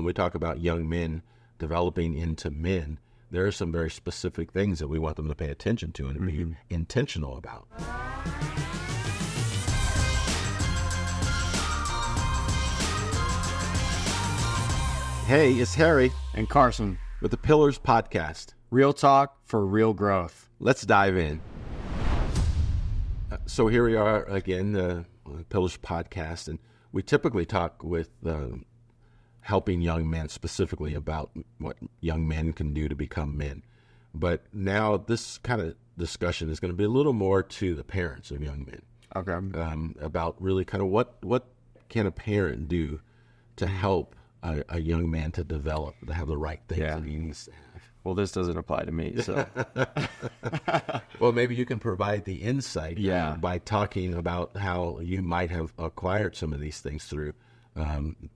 when we talk about young men developing into men, there are some very specific things that we want them to pay attention to and be intentional about. Hey, it's Harry and Carson with the Pillars Podcast. Real talk for real growth. Let's dive in. So here we are again, the Pillars Podcast, and we typically talk with helping young men specifically about what young men can do to become men. But now this kind of discussion is going to be a little more to the parents of young men. Okay. About really kind of what can a parent do to help a young man to develop, to have the right things that he needs to have. Well, this doesn't apply to me, so. Well, maybe you can provide the insight by talking about how you might have acquired some of these things through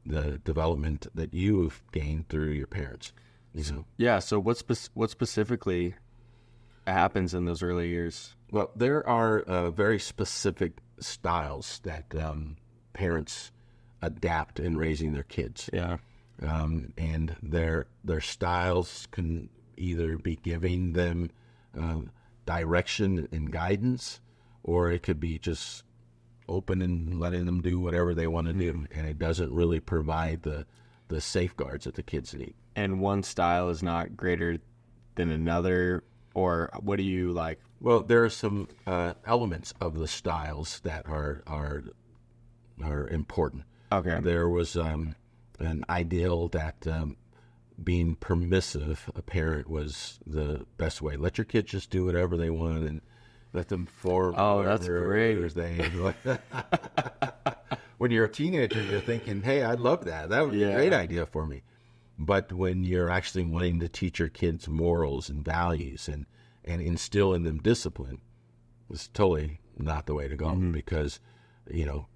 the development that you've gained through your parents. You know? Yeah, so what specifically happens in those early years? Well, there are very specific styles that parents adapt in raising their kids. Yeah. And their styles can either be giving them direction and guidance, or it could be just open and letting them do whatever they want to do, and it doesn't really provide the safeguards that the kids need. And one style is not greater than another, or what do you like? Well, there are some elements of the styles that are important. Okay. There was an ideal that being permissive, a parent, was the best way. Let your kids just do whatever they want and let them form. Oh, that's great. When you're a teenager, you're thinking, hey, I love that. That was a great idea for me. But when you're actually wanting to teach your kids morals and values and instill in them discipline, it's totally not the way to go because,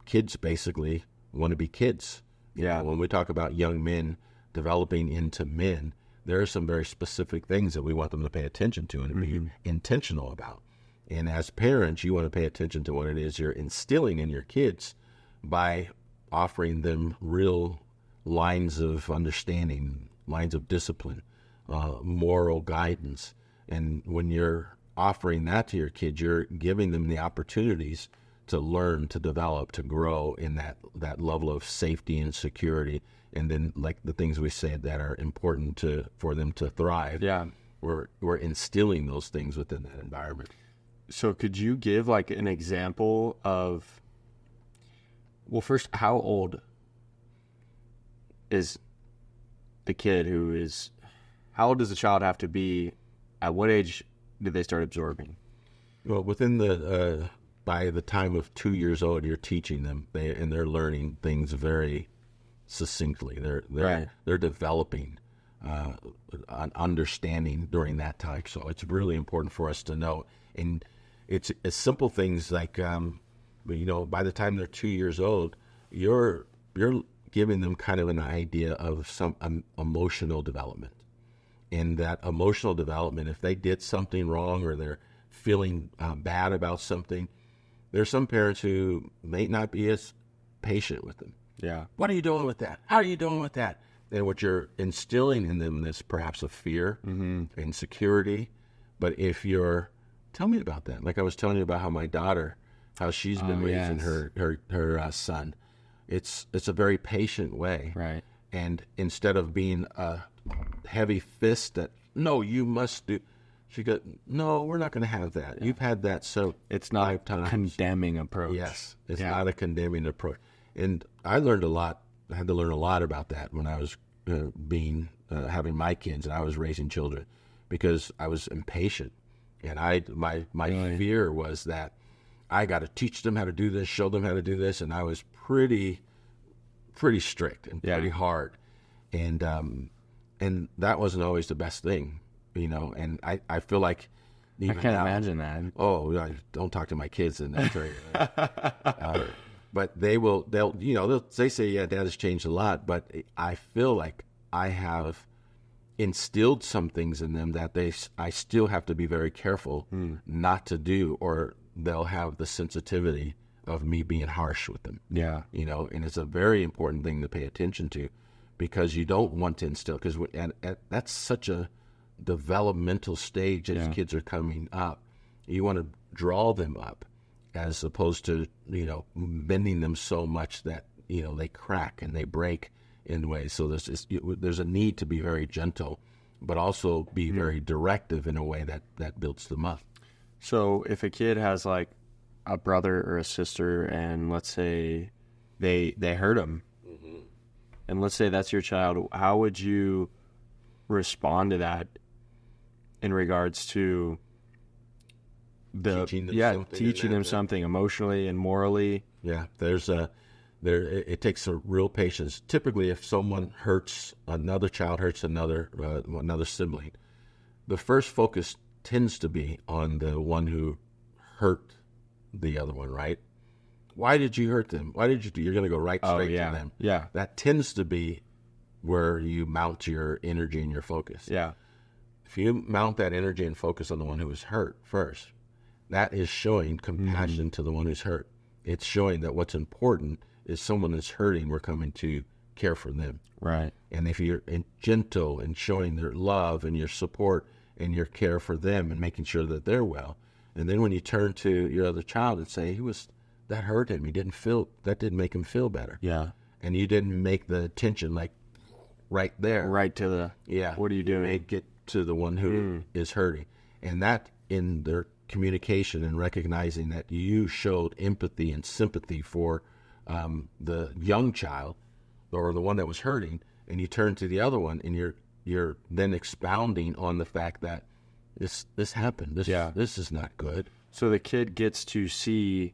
kids basically want to be kids. When we talk about young men developing into men, there are some very specific things that we want them to pay attention to and be intentional about. And as parents, you want to pay attention to what it is you're instilling in your kids by offering them real lines of understanding, lines of discipline, moral guidance. And when you're offering that to your kids, you're giving them the opportunities to learn, to develop, to grow in that level of safety and security. And then, like the things we said that are important for them to thrive. Yeah, we're instilling those things within that environment. So could you give like an example of, well, first, how old is the kid how old does the child have to be? At what age do they start absorbing? Well, within by the time of 2 years old, you're teaching them, they're learning things very succinctly. They're developing an understanding during that time. So it's really important for us to know. And it's simple things like, by the time they're 2 years old, you're giving them kind of an idea of some emotional development. In that emotional development, if they did something wrong or they're feeling bad about something, there's some parents who may not be as patient with them. Yeah. What are you doing with that? How are you doing with that? And what you're instilling in them is perhaps a fear, insecurity. But if tell me about that. Like I was telling you about how my daughter, how she's been raising her son. It's a very patient way. Right. And instead of being a heavy fist that, no, you must do, she goes, no, we're not going to have that. Yeah. You've had that so it's not a condemning approach. Yes, it's not a condemning approach. And I learned a lot. I had to learn a lot about that when I was having my kids and I was raising children, because I was impatient. And my fear was that I got to teach them how to do this, show them how to do this. And I was pretty strict and pretty hard. And that wasn't always the best thing, and I feel like I can't imagine that. Oh, don't talk to my kids in that area. But they say, yeah, Dad has changed a lot, but I feel like I have instilled some things in them that I still have to be very careful not to do, or they'll have the sensitivity of me being harsh with them. Yeah. And it's a very important thing to pay attention to, because you don't want to instill, because that's such a developmental stage as kids are coming up. You want to draw them up as opposed to, bending them so much that, they crack and they break in ways. So there's a need to be very gentle, but also be very directive in a way that builds them up. So if a kid has like a brother or a sister, and let's say they hurt them, and let's say that's your child, how would you respond to that in regards to teaching them something emotionally and morally? Yeah, it takes a real patience. Typically, if someone hurts another child, hurts another sibling, the first focus tends to be on the one who hurt the other one, right? Why did you hurt them? Why did you? You're going to go straight to them. Yeah, that tends to be where you mount your energy and your focus. Yeah, if you mount that energy and focus on the one who was hurt first, that is showing compassion to the one who's hurt. It's showing that what's important is someone is hurting. We're coming to care for them. Right. And if you're gentle and showing their love and your support and your care for them and making sure that they're well, and then when you turn to your other child and say, that hurt him. That didn't make him feel better. Yeah. And you didn't make the tension like right there. Right to the, what are you doing? Get to the one who is hurting. And that in their communication and recognizing that you showed empathy and sympathy for the young child or the one that was hurting, and you turn to the other one and you're then expounding on the fact that this happened. This is not good. So the kid gets to see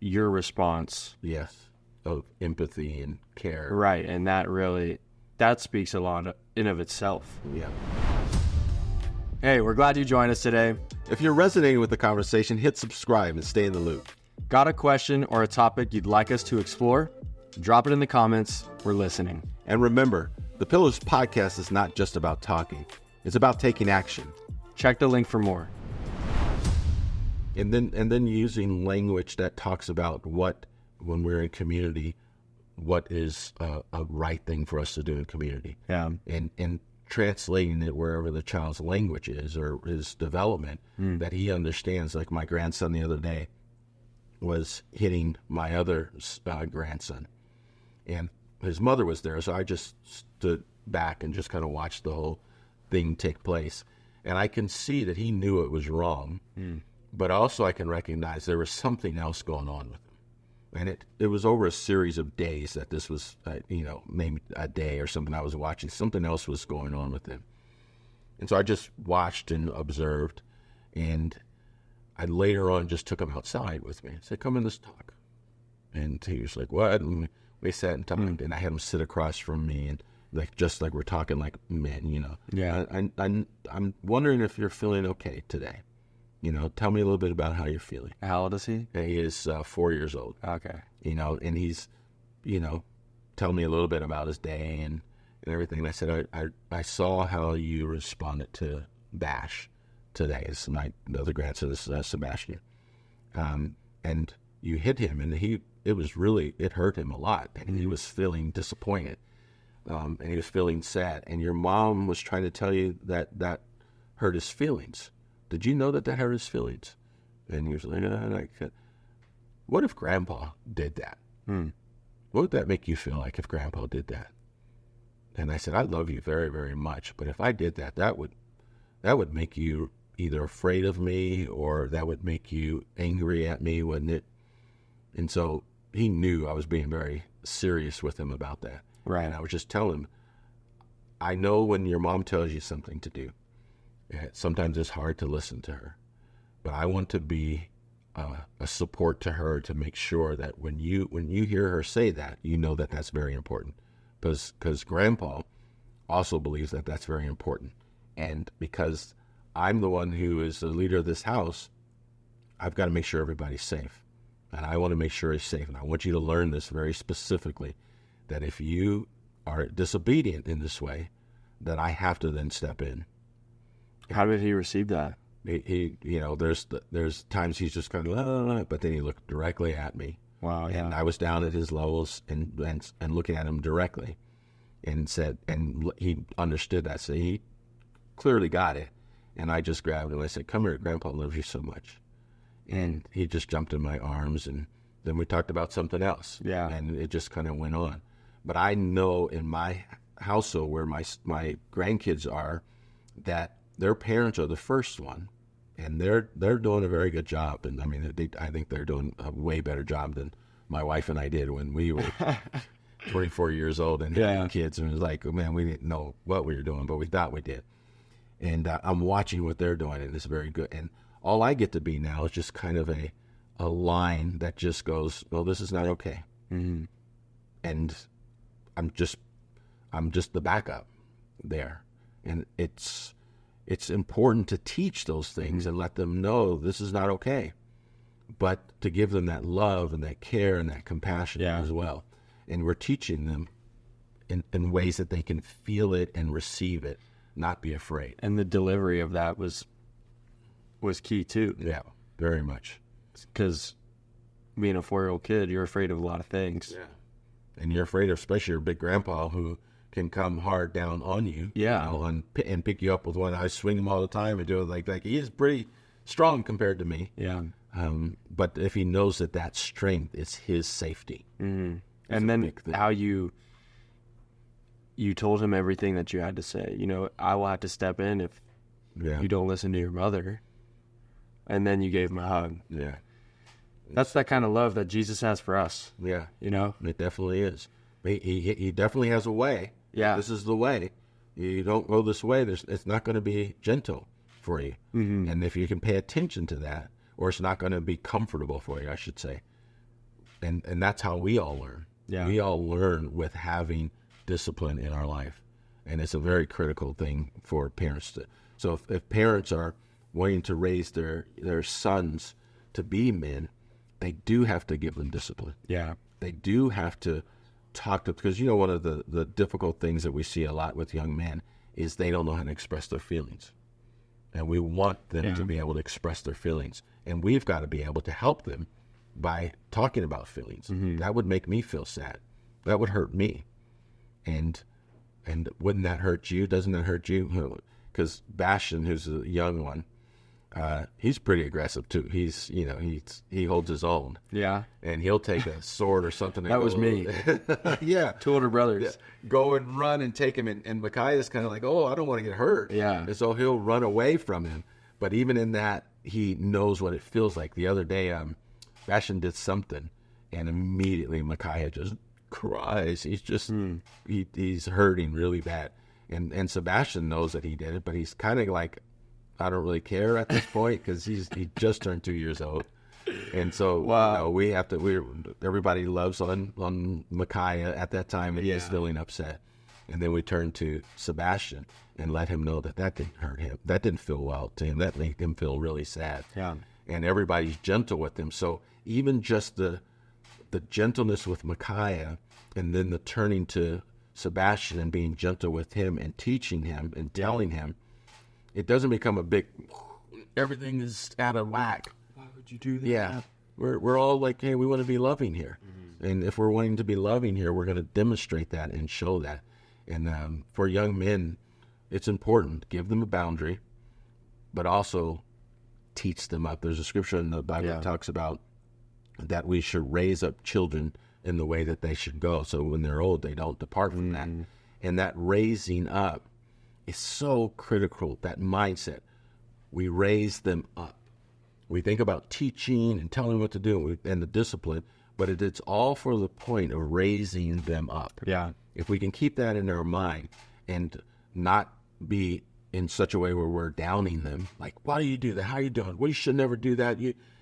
your response. Yes, of empathy and care. Right, and that speaks a lot in of itself. Yeah. Hey, we're glad you joined us today. If you're resonating with the conversation, hit subscribe and stay in the loop. Got a question or a topic you'd like us to explore? Drop it in the comments. We're listening. And remember, the Pillars podcast is not just about talking. It's about taking action. Check the link for more. And then using language that talks about when we're in community, what is a right thing for us to do in community. Yeah. And translating it wherever the child's language is or his development, that he understands. Like my grandson the other day was hitting my other grandson, and his mother was there, so I just stood back and just kind of watched the whole thing take place. And I can see that he knew it was wrong, but also I can recognize there was something else going on with him. And it was over a series of days that this was, maybe a day or something I was watching. Something else was going on with him. And so I just watched and observed, and I later on just took him outside with me. I said, come in, let's talk. And he was like, what? And we sat and talked, and I had him sit across from me, and just like we're talking like men, Yeah. I'm wondering if you're feeling okay today. Tell me a little bit about how you're feeling. How old is he? He is 4 years old. Okay. And he's, tell me a little bit about his day and everything. And I said, I saw how you responded to Bash today. It's my other grandson is Sebastian. And you hit him, and it hurt him a lot. And he was feeling disappointed. And he was feeling sad. And your mom was trying to tell you that hurt his feelings. Did you know that hurt his feelings? And he was like, what if Grandpa did that? What would that make you feel like if Grandpa did that? And I said, I love you very, very much, but if I did that, that would make you either afraid of me or that would make you angry at me, wouldn't it? And so he knew I was being very serious with him about that. Right. And I was just telling him, I know when your mom tells you something to do, sometimes it's hard to listen to her, but I want to be a support to her to make sure that when you hear her say that, that that's very important, because Grandpa also believes that that's very important, and because I'm the one who is the leader of this house, I've got to make sure everybody's safe, and I want to make sure he's safe, and I want you to learn this very specifically, that if you are disobedient in this way, that I have to then step in. How did he receive that? He there's times he's just kind of, but then he looked directly at me. Wow, yeah. And I was down at his levels and looking at him directly. and said, and he understood that. So he clearly got it. And I just grabbed him. I said, come here, Grandpa loves you so much. And he just jumped in my arms, and then we talked about something else. Yeah. And it just kind of went on. But I know in my household where my grandkids are, that their parents are the first one, and they're doing a very good job. And I mean, I think they're doing a way better job than my wife and I did when we were 24 years old and having kids. And it was like, oh, man, we didn't know what we were doing, but we thought we did. And I'm watching what they're doing, and it's very good. And all I get to be now is just kind of a line that just goes, well, this is not okay. Mm-hmm. And I'm just the backup there. And it's important to teach those things and let them know this is not okay, but to give them that love and that care and that compassion as well. And we're teaching them in ways that they can feel it and receive it, not be afraid. And the delivery of that was key too. Yeah, very much. Because being a 4-year-old kid, you're afraid of a lot of things. Yeah. And you're afraid of, especially your big grandpa who can come hard down on you. Yeah. You know, and pick you up with one. I swing him all the time and do it like he is pretty strong compared to me. Yeah. But if he knows that strength is his safety. Mm-hmm. And then how you told him everything that you had to say. You know, I will have to step in if you don't listen to your mother. And then you gave him a hug. Yeah. That's that kind of love that Jesus has for us. Yeah. You know? It definitely is. He definitely has a way. Yeah. This is the way. You don't go this way, it's not going to be gentle for you. Mm-hmm. And if you can pay attention to that, or it's not going to be comfortable for you, I should say. And that's how we all learn. Yeah. We all learn with having discipline in our life. And it's a very critical thing for parents to. So if parents are wanting to raise their sons to be men, they do have to give them discipline. Yeah. They do have to talk to, because, you know, one of the difficult things that we see a lot with young men is they don't know how to express their feelings. And we want them to be able to express their feelings. And we've got to be able to help them by talking about feelings. Mm-hmm. That would make me feel sad. That would hurt me. And wouldn't that hurt you? Doesn't that hurt you? Because Bastion, who's a young one, he's pretty aggressive too. He holds his own. Yeah. And he'll take a sword or something. That was me. Yeah. 2 older brothers. Yeah. Go and run and take him. And Micaiah's kind of like, oh, I don't want to get hurt. Yeah. And so he'll run away from him. But even in that, he knows what it feels like. The other day, Bastion did something, and immediately Micaiah just cries. He's just, he's hurting really bad. And Sebastian knows that he did it, but he's kind of like, I don't really care at this point because he just turned 2 years old. And so we have to, everybody loves on Micaiah at that time, and he's feeling upset. And then we turn to Sebastian and let him know that didn't hurt him. That didn't feel well to him. That made him feel really sad. Yeah. And everybody's gentle with him. So even just the gentleness with Micaiah, and then the turning to Sebastian and being gentle with him and teaching him and telling him, it doesn't become a big, everything is out of whack. Why would you do that? Yeah. We're all like, hey, we want to be loving here. Mm-hmm. And if we're wanting to be loving here, we're going to demonstrate that and show that. And for young men, it's important. Give them a boundary, but also teach them up. There's a scripture in the Bible that talks about that we should raise up children in the way that they should go. So when they're old, they don't depart from that. And that raising up is so critical, that mindset. We raise them up. We think about teaching and telling them what to do and the discipline, but it's all for the point of raising them up. Yeah. If we can keep that in our mind and not be in such a way where we're downing them, like, why do you do that? How are you doing? Well, you should never do that.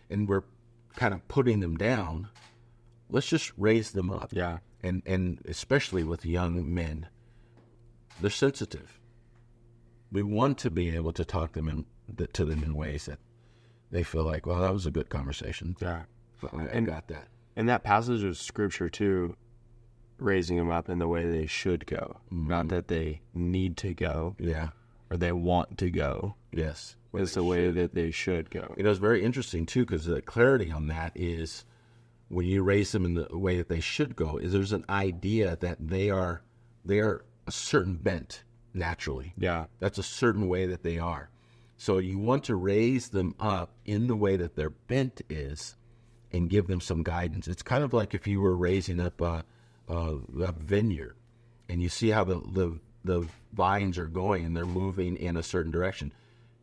And we're kind of putting them down. Let's just raise them up. Yeah. And especially with young men, they're sensitive. We want to be able to talk to them in ways that they feel like, well, that was a good conversation. Yeah. I got that. And that passage of scripture too, raising them up in the way they should go, not that they need to go. Yeah. Or they want to go. Yes. It's the way that they should go. It was very interesting too, because the clarity on that is when you raise them in the way that they should go, is there's an idea that they are they are a certain bent naturally. Yeah. That's a certain way that they are. So you want to raise them up in the way that their bent is and give them some guidance. It's kind of like if you were raising up a vineyard and you see how the vines are going and they're moving in a certain direction.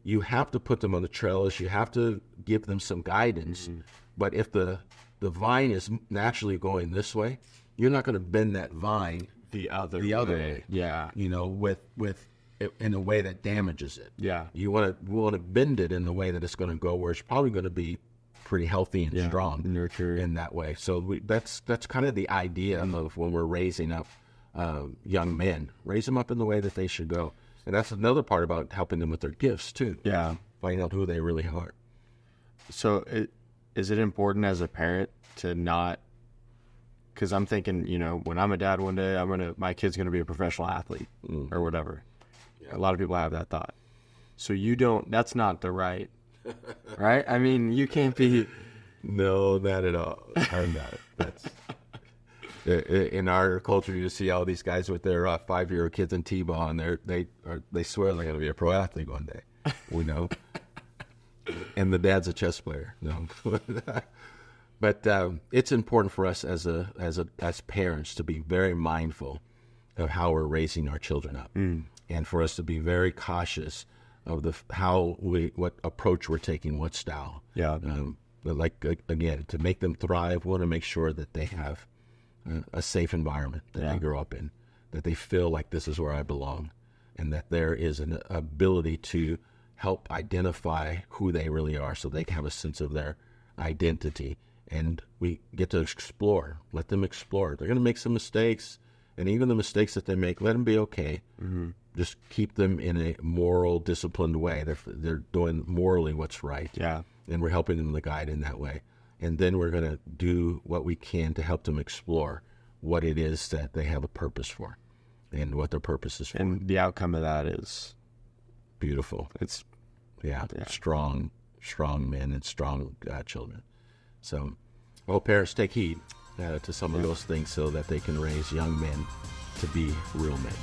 You have to put them on the trellis. You have to give them some guidance. But if the vine is naturally going this way, you're not going to bend that vine the other way. Yeah. You know, with in a way that damages it. Yeah. You want to bend it in the way that it's going to go where it's probably going to be pretty healthy and strong, nurture in that way. So that's kind of the idea of when we're raising up young men. Raise them up in the way that they should go. And that's another part about helping them with their gifts too. Yeah. Finding out who they really are. So is it important as a parent to not, because I'm thinking, you know, when I'm a dad one day, my kid's going to be a professional athlete or whatever. Yeah. A lot of people have that thought. So that's not the right, I mean, you can't be. No, not at all. I'm not. That's in our culture. You see all these guys with their 5-year-old kids in T-ball, and they swear they're going to be a pro athlete one day. We know. And the dad's a chess player. No, but it's important for us as parents to be very mindful of how we're raising our children up, and for us to be very cautious of what approach we're taking, what style. Yeah. Like again, to make them thrive, we want to make sure that they have a safe environment that they grow up in, that they feel like this is where I belong, and that there is an ability to help identify who they really are so they can have a sense of their identity. And we get to explore, let them explore. They're going to make some mistakes, and even the mistakes that they make, let them be okay. Just keep them in a moral, disciplined way. They're doing morally what's right. Yeah. And we're helping them to guide in that way. And then we're going to do what we can to help them explore what it is that they have a purpose for and what their purpose is for. And the outcome of that is beautiful. It's strong men and strong children. So, parents, take heed to some of those things so that they can raise young men to be real men.